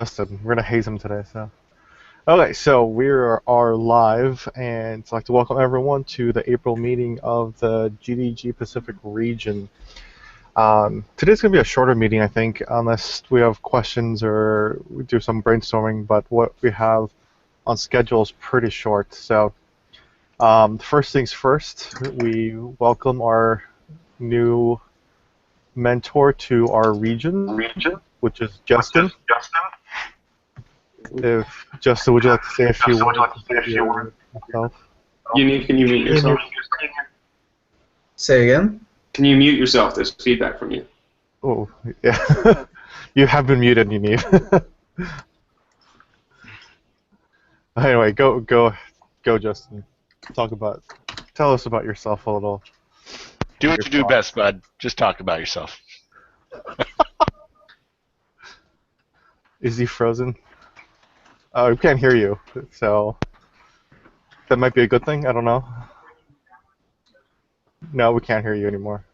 Justin. We're gonna haze him today. So okay, so we are live, and I'd like to welcome everyone to the April meeting of the GDG Pacific Region. Today's gonna be a shorter meeting, I think, unless we have questions or we do some brainstorming. But what we have on schedule is pretty short. So first things first, we welcome our new mentor to our region, which is Justin. If Justin, would you like to say a few words about yourself? Can you mute yourself? Say again? Can you mute yourself? There's feedback from you. Oh, yeah. You have been muted, you need. Anyway, go, Justin. Tell us about yourself a little. Do what you do best, bud. Just talk about yourself. Is he frozen? We can't hear you, so that might be a good thing. I don't know. No, we can't hear you anymore.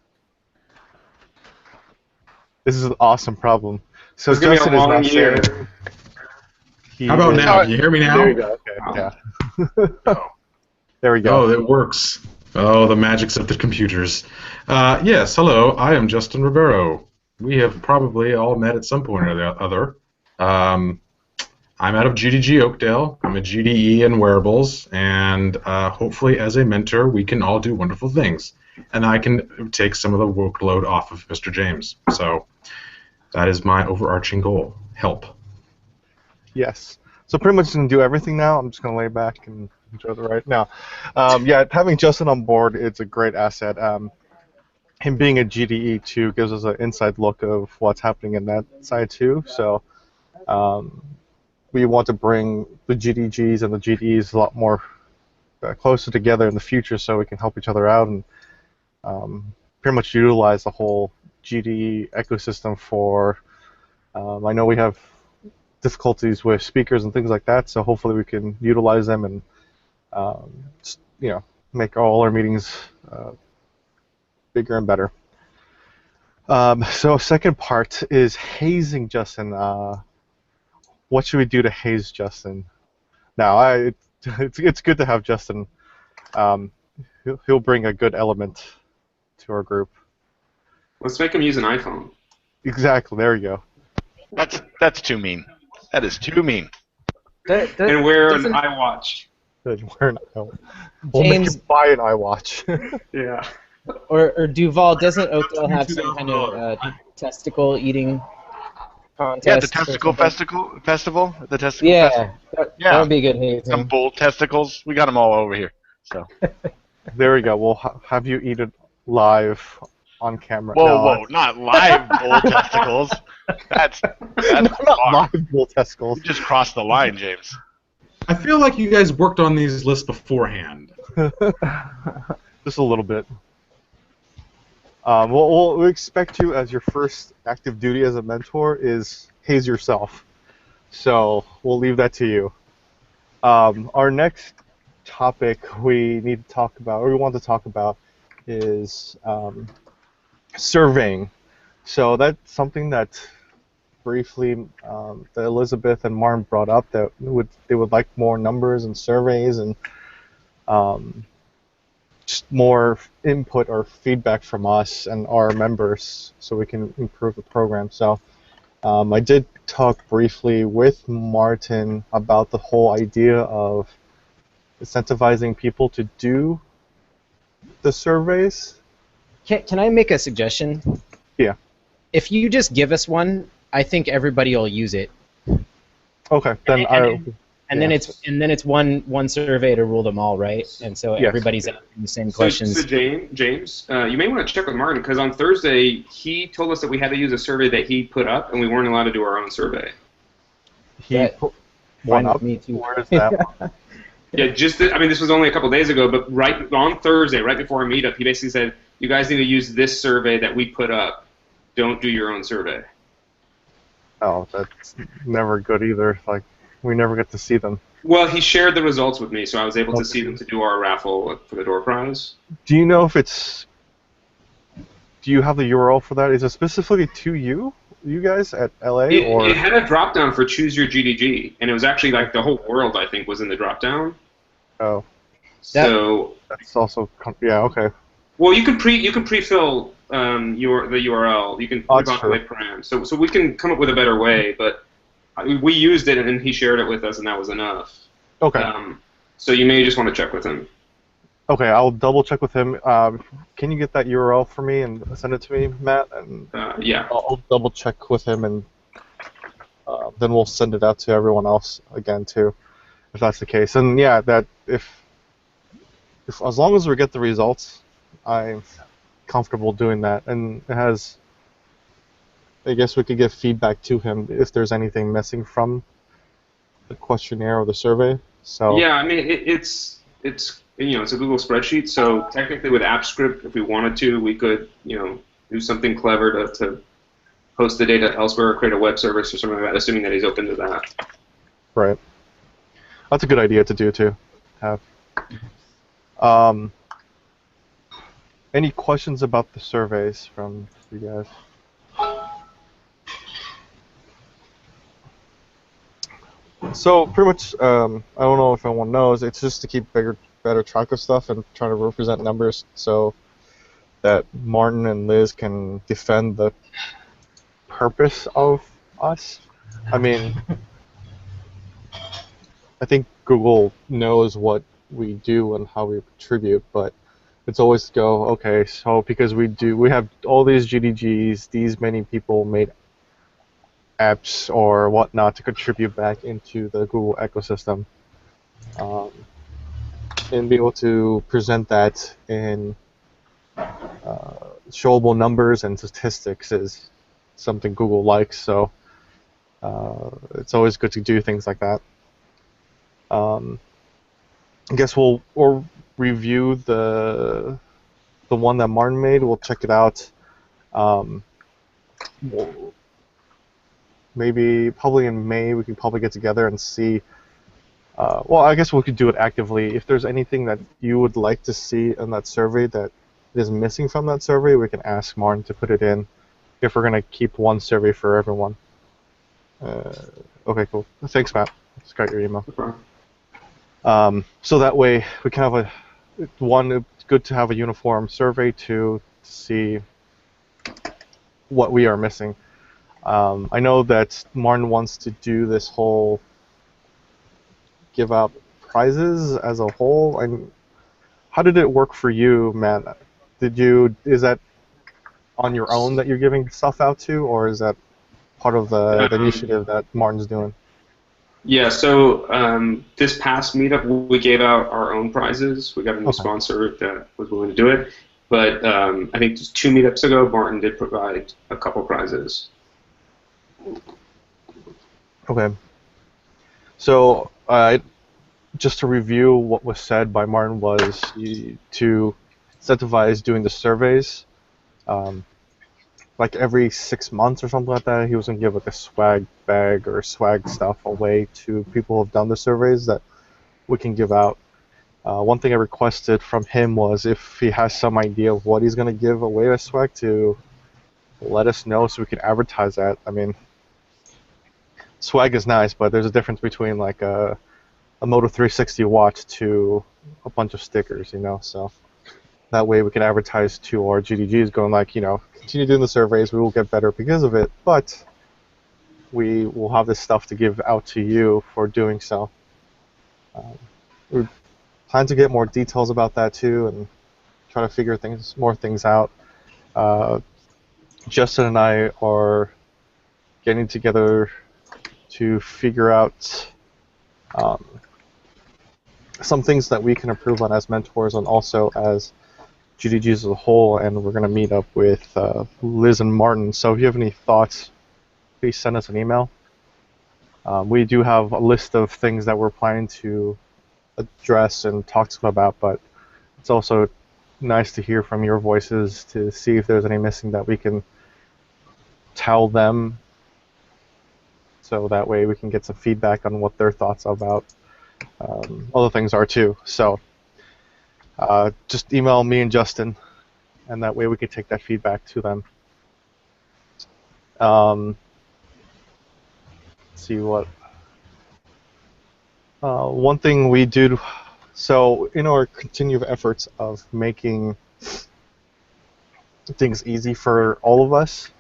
This is an awesome problem. So It's gonna Justin be a is long not year. saying. How about now? Can you hear me now? There you go. Okay. Yeah. There we go. Oh, it works. Oh, the magics of the computers. Yes, hello. I am Justin Rivero. We have probably all met at some point or the other. I'm out of GDG Oakdale. I'm a GDE in wearables, and hopefully as a mentor we can all do wonderful things. And I can take some of the workload off of Mr. James. So that is my overarching goal. Help. Yes. So pretty much going to do everything now. I'm just going to lay back and enjoy the ride. Now, yeah, having Justin on board, it's a great asset. Him being a GDE too gives us an inside look of what's happening in that side too. So we want to bring the GDGs and the GDEs a lot more closer together in the future, so we can help each other out and pretty much utilize the whole GDE ecosystem for. I know we have difficulties with speakers and things like that, so hopefully we can utilize them and just, make all our meetings bigger and better. So second part is hazing Justin. What should we do to haze Justin? Now, it's good to have Justin. He'll bring a good element to our group. Let's make him use an iPhone. Exactly. There you go. That's too mean. That is too mean. And wear an iWatch. Good. We'll make James- him buy an iWatch. Yeah. Or Duval, doesn't Oakdale have some kind of testicle eating contest? Yeah, the or testicle something? festival. The testicle Yeah, festival. that would be a good hazing. Some bull testicles. We got them all over here. So. There we go. We'll have you eat it live on camera. Whoa, not live bull testicles. That's not far. live bull testicles. You just crossed the line, James. I feel like you guys worked on these lists beforehand. Just a little bit. We'll expect you, as your first active duty as a mentor is haze yourself. So we'll leave that to you. Our next topic we need to talk about, or we want to talk about, is surveying. So that's something that briefly that Elizabeth and Martin brought up, that they would like more numbers and surveys and just more input or feedback from us and our members so we can improve the program. So I did talk briefly with Martin about the whole idea of incentivizing people to do the surveys. Can I make a suggestion? Yeah. If you just give us one, I think everybody will use it. Okay, then And then it's one survey to rule them all, right? And so Yes. everybody's asking the same questions. So James, you may want to check with Martin, because on Thursday he told us that we had to use a survey that he put up, and we weren't allowed to do our own survey. he That- put one Fine up. with me too. Where is that one? Yeah, this was only a couple days ago, but right on Thursday, right before our meetup, he basically said, you guys need to use this survey that we put up. Don't do your own survey. Oh, that's never good either. Like, we never get to see them. Well, he shared the results with me, so I was able to see them to do our raffle for the door prize. Do you know if it's... Do you have the URL for that? Is it specifically to you? you guys at LA or? It had a drop down for choose your GDG, and it was actually like the whole world I think was in the drop down. Oh, So that's also yeah, okay. well, you can pre-fill the URL. You can Oh, that's populate params. So we can come up with a better way, but we used it and he shared it with us, and that was enough. Okay. So you may just want to check with him. Okay, I'll double check with him. Can you get that URL for me and send it to me, Matt? And Yeah. I'll double check with him, and then we'll send it out to everyone else again too, if that's the case. And yeah, that if as long as we get the results, I'm comfortable doing that. And it has, I guess we could give feedback to him if there's anything missing from the questionnaire or the survey. So yeah, I mean it's it's a Google spreadsheet, so technically with AppScript, if we wanted to, we could do something clever to host the data elsewhere or create a web service or something like that, assuming that he's open to that. Right. That's a good idea to do too. Have. Any questions about the surveys from you guys? So pretty much, I don't know if anyone knows, it's just to keep better track of stuff and try to represent numbers so that Martin and Liz can defend the purpose of us. I mean, I think Google knows what we do and how we contribute, but it's always to go, okay, so because we have all these GDGs, these many people made apps or whatnot to contribute back into the Google ecosystem, and be able to present that in showable numbers and statistics is something Google likes. So it's always good to do things like that. I guess we'll review the one that Martin made. We'll check it out. Maybe probably in May we can probably get together and see. Well, I guess we could do it actively. If there's anything that you would like to see in that survey that is missing from that survey, we can ask Martin to put it in. If we're gonna keep one survey for everyone. Okay, cool. Thanks, Matt. Just got your email. No problem. So that way we can have it's good to have a uniform survey to see what we are missing. I know that Martin wants to do this whole give out prizes as a whole. How did it work for you, Matt? Is that on your own that you're giving stuff out to, or is that part of the initiative that Martin's doing? Yeah, so this past meetup, we gave out our own prizes. We got a new sponsor that was willing to do it. But I think just 2 meetups ago, Martin did provide a couple prizes. Okay. So just to review what was said by Martin was to incentivize doing the surveys. Like every 6 months or something like that, he was going to give like a swag bag or swag stuff away to people who have done the surveys that we can give out. One thing I requested from him was if he has some idea of what he's going to give away as swag to let us know so we can advertise that. I mean, swag is nice, but there's a difference between like a Moto 360 watch to a bunch of stickers, so that way we can advertise to our GDGs going like, continue doing the surveys, we will get better because of it, but we will have this stuff to give out to you for doing so. We plan to get more details about that too and try to figure more things out. Justin and I are getting together to figure out some things that we can improve on as mentors and also as GDGs as a whole, and we're going to meet up with Liz and Martin. So if you have any thoughts, please send us an email. We do have a list of things that we're planning to address and talk to them about, but it's also nice to hear from your voices to see if there's any missing that we can tell them, so that way we can get some feedback on what their thoughts about other things are too. So just email me and Justin, and that way we can take that feedback to them. Let's see what. One thing we do. So in our continued efforts of making things easy for all of us,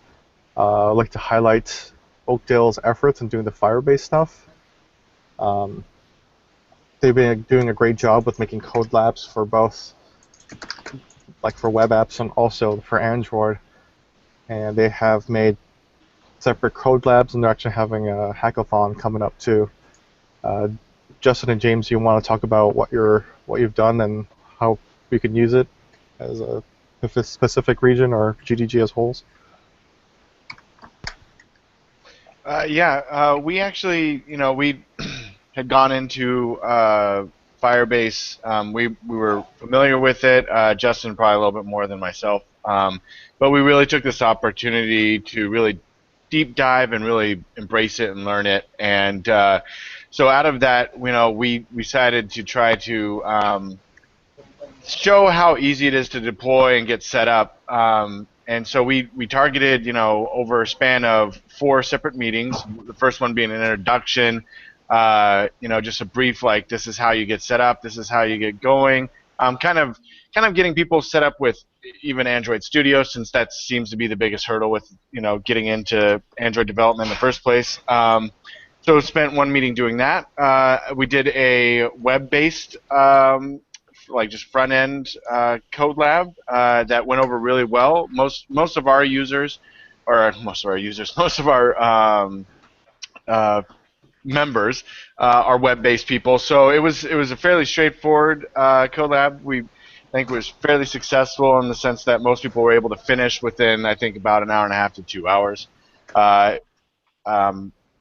I'd like to highlight Oakdale's efforts in doing the Firebase stuff. They've been doing a great job with making code labs for both, like for web apps and also for Android. And they have made separate code labs, and they're actually having a hackathon coming up too. Justin and James, you want to talk about what you've done and how we can use it as a specific region or GDG as wholes? We actually, we had gone into Firebase. We were familiar with it. Justin probably a little bit more than myself. But we really took this opportunity to really deep dive and really embrace it and learn it. And so out of that, we decided to try to show how easy it is to deploy and get set up. And so we targeted, over a span of 4 separate meetings. The first one being an introduction, just a brief, like, this is how you get set up, this is how you get going. Kind of getting people set up with even Android Studio, since that seems to be the biggest hurdle with, getting into Android development in the first place. So spent one meeting doing that. We did a web-based just front-end code lab that went over really well. Most of our users, most of our members are web-based people. So it was a fairly straightforward code lab. I think it was fairly successful in the sense that most people were able to finish within, I think, about an hour and a half to 2 hours.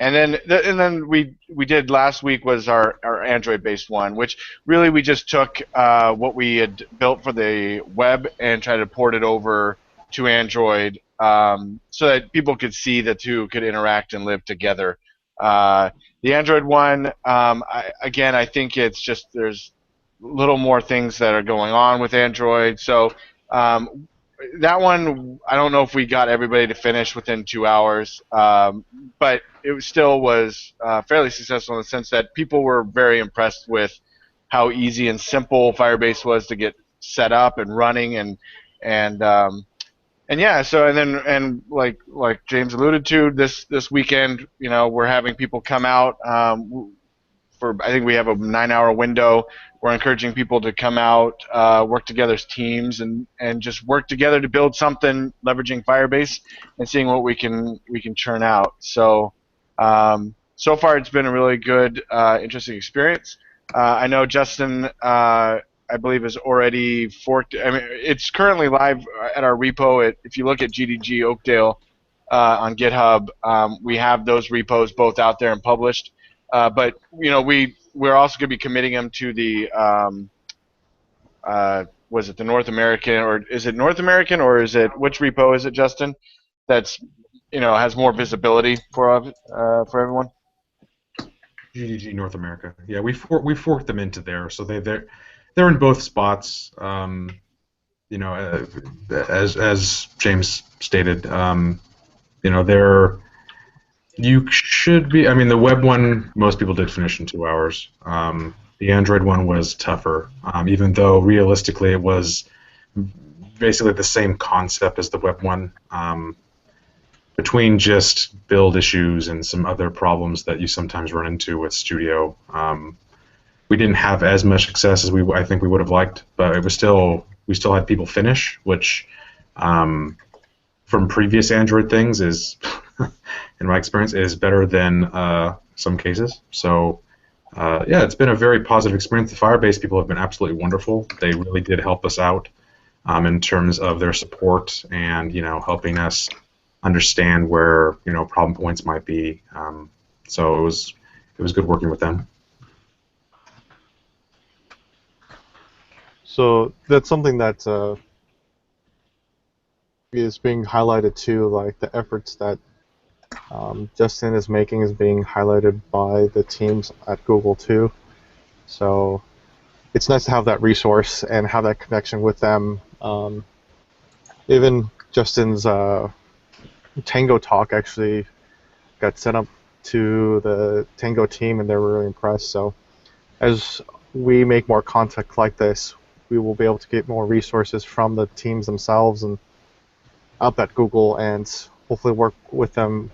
And then we did last week was our Android-based one, which really we just took what we had built for the web and tried to port it over to Android so that people could see the two could interact and live together. The Android one, I think it's just there's a little more things that are going on with Android. So that one, I don't know if we got everybody to finish within 2 hours, but it still was fairly successful in the sense that people were very impressed with how easy and simple Firebase was to get set up and running, and yeah. So and like James alluded to, this weekend, we're having people come out for, I think we have a 9-hour window. We're encouraging people to come out, work together as teams, and just work together to build something, leveraging Firebase and seeing what we can churn out. So so far it's been a really good, interesting experience. I know Justin, I believe, is already forked. I mean, it's currently live at our repo. If you look at GDG Oakdale on GitHub, we have those repos both out there and published. But we're also going to be committing them to the was it the North American, or is it North American, or is it, which repo is it, Justin? That's has more visibility for everyone. GDG North America. Yeah, we forked them into there, so they're in both spots. As James stated, they're. You should be. I mean, the web one, most people did finish in 2 hours. The Android one was tougher, even though realistically it was basically the same concept as the web one. Between just build issues and some other problems that you sometimes run into with Studio, we didn't have as much success as I think we would have liked. But it was we still had people finish, which from previous Android things is. In my experience, is better than some cases. So, yeah, it's been a very positive experience. The Firebase people have been absolutely wonderful. They really did help us out in terms of their support and helping us understand where problem points might be. So it was good working with them. So that's something that is being highlighted too, like the efforts that Justin is making is being highlighted by the teams at Google too. So it's nice to have that resource and have that connection with them. Even Justin's Tango talk actually got sent up to the Tango team, and they were really impressed. So as we make more content like this, we will be able to get more resources from the teams themselves and up at Google, and hopefully work with them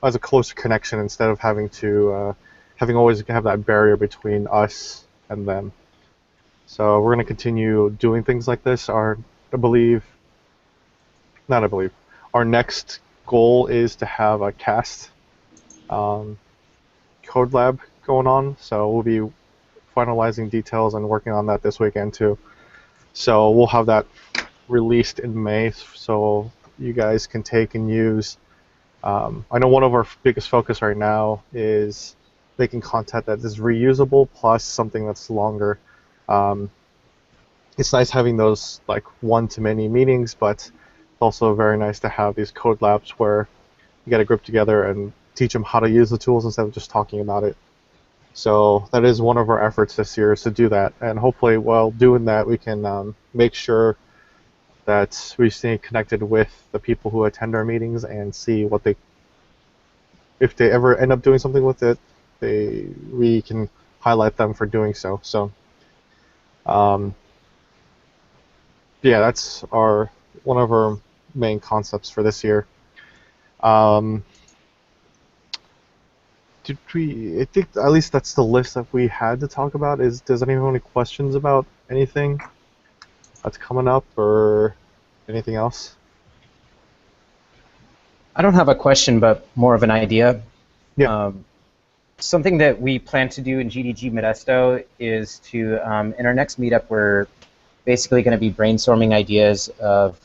as a closer connection instead of having to having always have that barrier between us and them. So we're going to continue doing things like this. Our next goal is to have a cast code lab going on. So we'll be finalizing details and working on that this weekend too. So we'll have that released in May, so you guys can take and use. I know one of our biggest focus right now is making content that is reusable plus something that's longer. It's nice having those like one-to-many meetings, but it's also very nice to have these code labs where you get a group together and teach them how to use the tools instead of just talking about it. So that is one of our efforts this year, is to do that. And hopefully while doing that, we can make sure that we stay connected with the people who attend our meetings and see what if they ever end up doing something with it, we can highlight them for doing so. So yeah, that's one of our main concepts for this year. I think at least that's the list that we had to talk about. Does anyone have any questions about anything that's coming up or anything else? I don't have a question, but more of an idea. Yeah. Something that we plan to do in GDG Modesto is to, in our next meetup, we're basically going to be brainstorming ideas of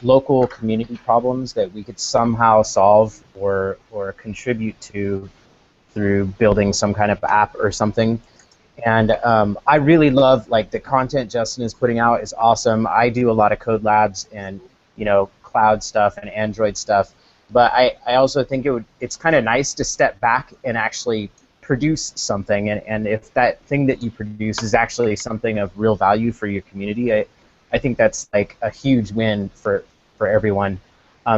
local community problems that we could somehow solve or contribute to through building some kind of app or something. And I really love, like, the content Justin is putting out is awesome. I do a lot of code labs and, cloud stuff and Android stuff. But I also think it's kind of nice to step back and actually produce something. And if that thing that you produce is actually something of real value for your community, I think that's like a huge win for everyone.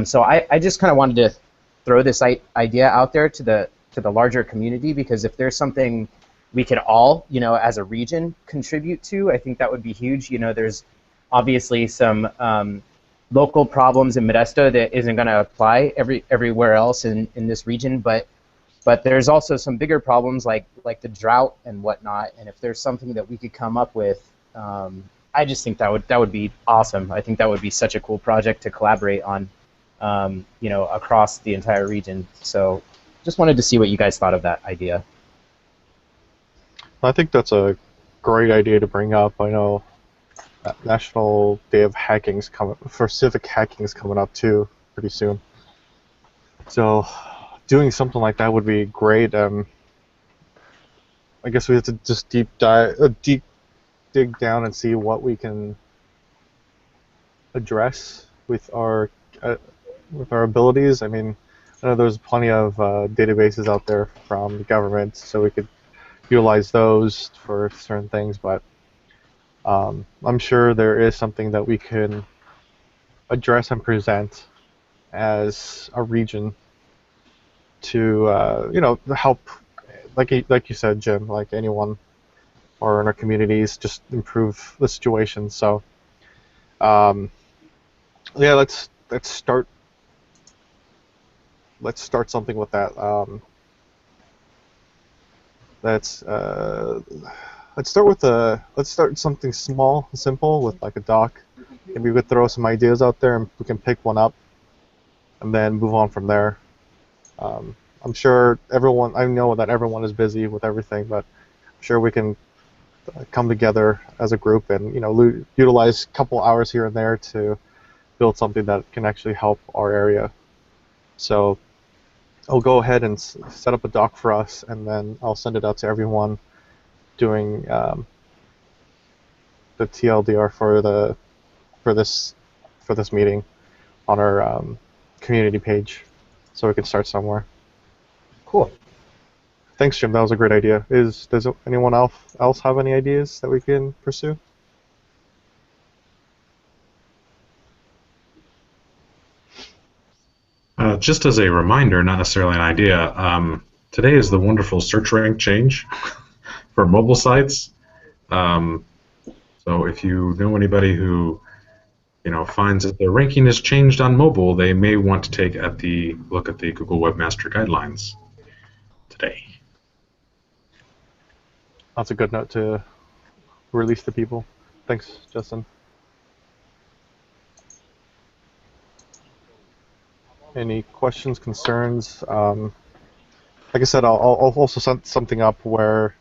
So I just kind of wanted to throw this idea out there to the larger community, because if there's something we could all, as a region contribute to, I think that would be huge. There's obviously some local problems in Modesto that isn't going to apply everywhere else in this region, but there's also some bigger problems like the drought and whatnot. And if there's something that we could come up with, I just think that would be awesome. I think that would be such a cool project to collaborate on, across the entire region. So just wanted to see what you guys thought of that idea. I think that's a great idea to bring up. I know National Day of Hacking's for civic hacking is coming up too pretty soon. So doing something like that would be great. I guess we have to just deep dig down and see what we can address with our abilities. I mean, I know there's plenty of databases out there from the government, so we could utilize those for certain things, but I'm sure there is something that we can address and present as a region to help, like you said, Jim, like anyone or in our communities, just improve the situation. So yeah, let's start something with that. Let's start something small and simple with like a doc. Maybe we could throw some ideas out there and we can pick one up and then move on from there. I'm sure I know that everyone is busy with everything, but I'm sure we can come together as a group and utilize a couple hours here and there to build something that can actually help our area. So I'll go ahead and set up a doc for us, and then I'll send it out to everyone doing the TLDR for this meeting on our community page, so we can start somewhere. Cool. Thanks, Jim. That was a great idea. Does anyone else have any ideas that we can pursue? just as a reminder, not necessarily an idea, today is the wonderful search rank change for mobile sites. So if you know anybody who finds that their ranking has changed on mobile, they may want to take a look at the Google Webmaster Guidelines today. That's a good note to release to people. Thanks, Justin. Any questions, concerns? Like I said, I'll also set something up where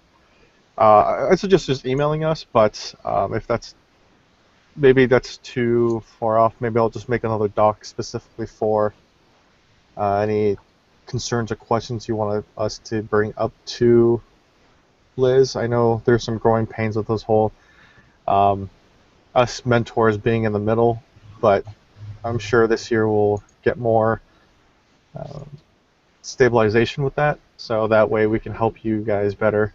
I suggest just emailing us, but if maybe that's too far off, maybe I'll just make another doc specifically for any concerns or questions you want us to bring up to Liz. I know there's some growing pains with this whole us mentors being in the middle, but I'm sure this year we'll get more stabilization with that, so that way we can help you guys better.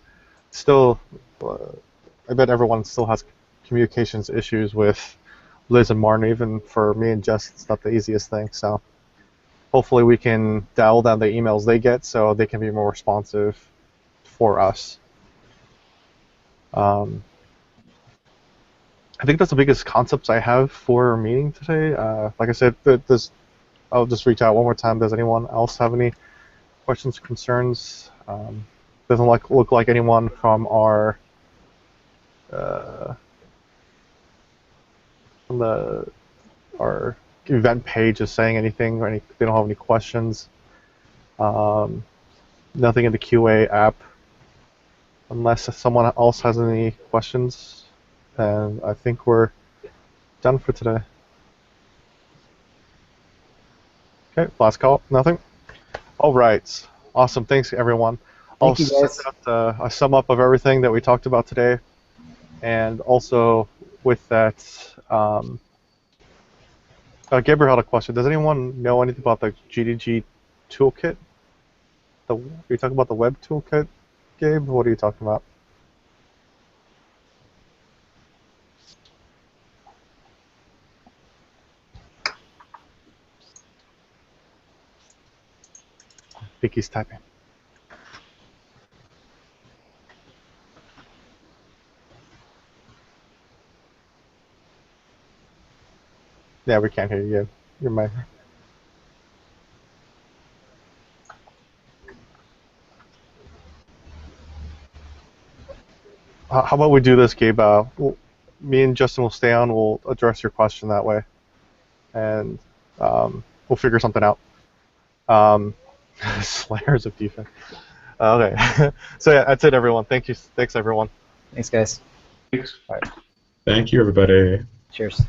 Still, I bet everyone still has communications issues with Liz and Martin. Even for me and Jess, it's not the easiest thing. So hopefully we can dial down the emails they get so they can be more responsive for us. I think that's the biggest concepts I have for our meeting today. Like I said, I'll just reach out one more time. Does anyone else have any questions, concerns? Doesn't look like anyone from our event page is saying anything, or they don't have any questions. Nothing in the QA app. Unless someone else has any questions, then I think we're done for today. Okay, last call. Nothing? All right. Awesome. Thanks, everyone. Thank you, guys. Send out a sum up of everything that we talked about today. And also, with that, Gabriel had a question. Does anyone know anything about the GDG toolkit? Are you talking about the web toolkit, Gabe? What are you talking about? I think he's typing. Yeah, we can't hear you. You're my. How about we do this, Gabe? Me and Justin will stay on. We'll address your question that way, and we'll figure something out. Slayers of defense. Okay. So yeah, that's it, everyone. Thank you. Thanks, everyone. Thanks, guys. Thanks. All right. Thank you, everybody. Cheers.